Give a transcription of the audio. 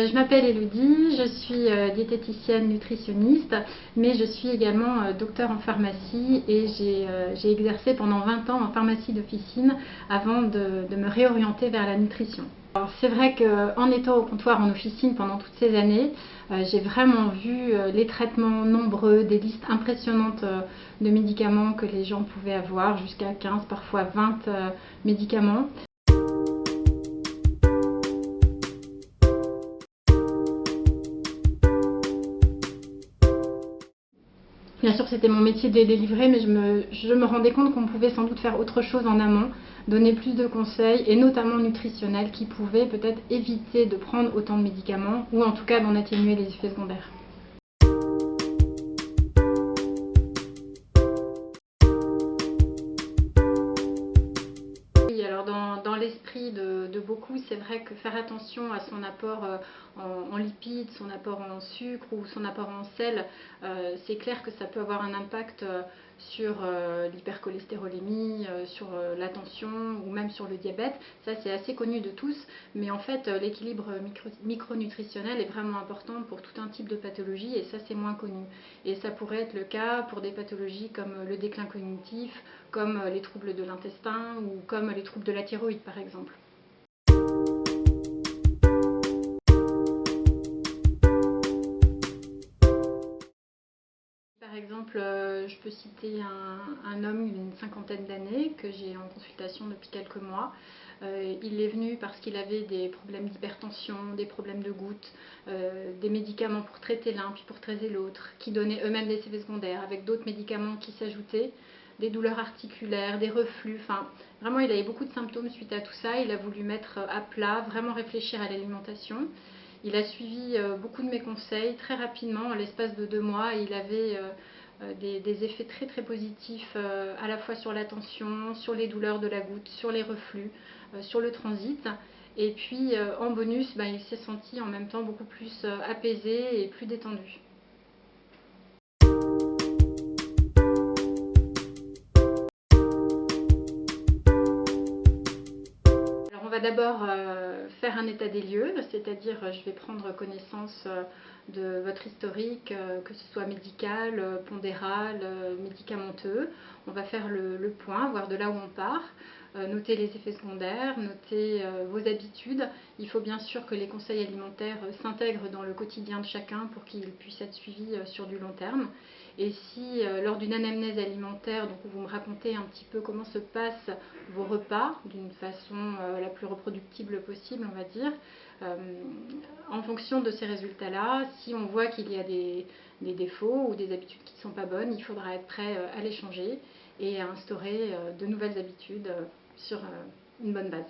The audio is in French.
Je m'appelle Elodie, je suis diététicienne nutritionniste, mais je suis également docteur en pharmacie et j'ai exercé pendant 20 ans en pharmacie d'officine avant de me réorienter vers la nutrition. C'est vrai qu'en étant au comptoir en officine pendant toutes ces années, j'ai vraiment vu les traitements nombreux, des listes impressionnantes de médicaments que les gens pouvaient avoir, jusqu'à 15, parfois 20 médicaments. Bien sûr, c'était mon métier de les délivrer, mais je me rendais compte qu'on pouvait sans doute faire autre chose en amont, donner plus de conseils, et notamment nutritionnels, qui pouvaient peut-être éviter de prendre autant de médicaments, ou en tout cas d'en atténuer les effets secondaires. Oui, alors dans l'esprit de beaucoup, c'est vrai que faire attention à son apport en lipides, son apport en sucre ou son apport en sel, c'est clair que ça peut avoir un impact sur l'hypercholestérolémie, sur la tension ou même sur le diabète. Ça, c'est assez connu de tous, mais en fait, l'équilibre micronutritionnel est vraiment important pour tout un type de pathologie, et ça, c'est moins connu. Et ça pourrait être le cas pour des pathologies comme le déclin cognitif, comme les troubles de l'intestin ou comme les troubles de la thyroïde par exemple. Par exemple, je peux citer un homme d'une cinquantaine d'années que j'ai en consultation depuis quelques mois. Il est venu parce qu'il avait des problèmes d'hypertension, des problèmes de gouttes, des médicaments pour traiter l'un puis pour traiter l'autre, qui donnaient eux-mêmes des effets secondaires, avec d'autres médicaments qui s'ajoutaient, des douleurs articulaires, des reflux, enfin vraiment il avait beaucoup de symptômes suite à tout ça. Il a voulu mettre à plat, vraiment réfléchir à l'alimentation. Il a suivi beaucoup de mes conseils très rapidement, en l'espace de 2 mois, et il avait des effets très très positifs à la fois sur la tension, sur les douleurs de la goutte, sur les reflux, sur le transit. Et puis en bonus, il s'est senti en même temps beaucoup plus apaisé et plus détendu. Alors on va d'abord faire un état des lieux, c'est-à-dire je vais prendre connaissance de votre historique, que ce soit médical, pondéral, médicamenteux. On va faire le point, voir de là où on part, noter les effets secondaires, noter vos habitudes. Il faut bien sûr que les conseils alimentaires s'intègrent dans le quotidien de chacun pour qu'ils puissent être suivis sur du long terme. Et si lors d'une anamnèse alimentaire, donc où vous me racontez un petit peu comment se passent vos repas d'une façon la plus reproductible possible, on va dire, en fonction de ces résultats-là, si on voit qu'il y a des défauts ou des habitudes qui ne sont pas bonnes, il faudra être prêt à les changer et à instaurer de nouvelles habitudes sur une bonne base.